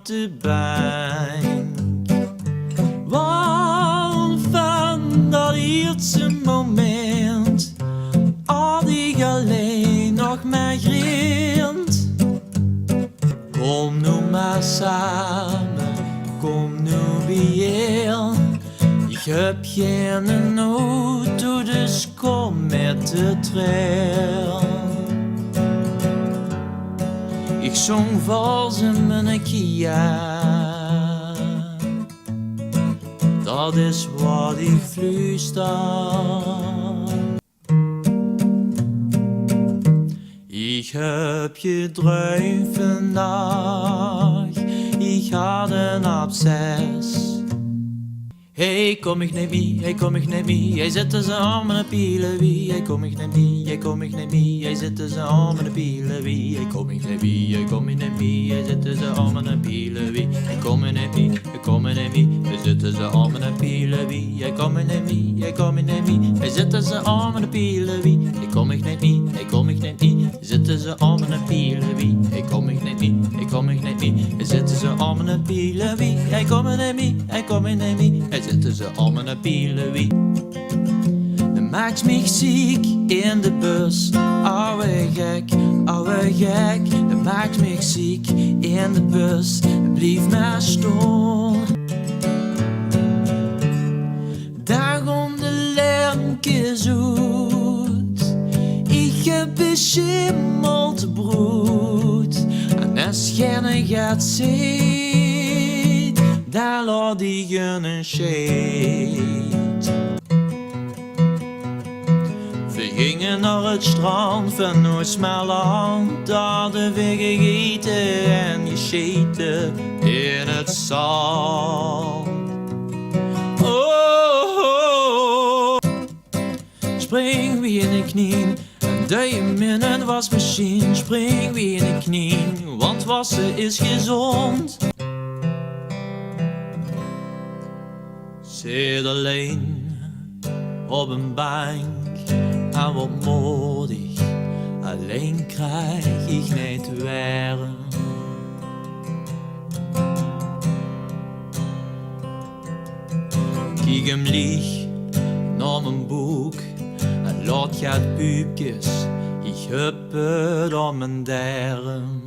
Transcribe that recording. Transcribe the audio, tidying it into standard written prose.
de bank. Want van dat eerste moment had ik alleen nog maar grind. Kom nu maar samen, kom nu weer. Ik heb geen auto, dus kom met de trein. Ik zong vals in mijn Kia. Dat is wat ik fluister. Ik heb gedroomd vandaag, ik had een absces. Hey, kom ik neem mee, hey, kom ik neem mee. Hij zette zijn armen op pielen wie. Hey, kom ik neem mee, hey, kom ik neem mee. Hij zette zijn armen op pielen wie. Hey, kom ik neem mee, hey, kom ik neem mee. Hij zette zijn armen op pielen wie. Hey, kom ik neem mee, hey, kom ik neem mee. Hij zette zijn armen op pielen wie. Hey, kom ik neem mee, hey, kom ik neem mee. Hij zette zijn armen op pielen wie. Hey, kom ik neem mee, hey, kom ik neem mee. Hij zette zijn armen op pielen wie. Hey, kom ik neem mee, hey, kom ik neem mee. Hij zette zijn armen op pielen wie. Hey, kom ik neem mee, hey, kom ik neem mee. Zitten ze allemaal naar pielen wie. Dat maakt me ziek in de bus. Ouwe gek, ouwe gek. Dat maakt me ziek in de bus. Blijf maar stom. Daarom de lemke zoet. Ik heb beschimmeld brood. En als jij gaat zien, daar laat ik een shade. We gingen naar het strand van Noord-Smaland. Daar hadden we gegeten en gescheten in het zand. Oh, oh. Spring wie in de knieën en duim in een wasmachine. Spring wie in de knieën, want wassen is gezond. Zit alleen op een bank en wat moedig, alleen krijg ik niet werk. Kijk hem lieg naar mijn boek en laat gaat puupjes, ik heb het aan mijn derm.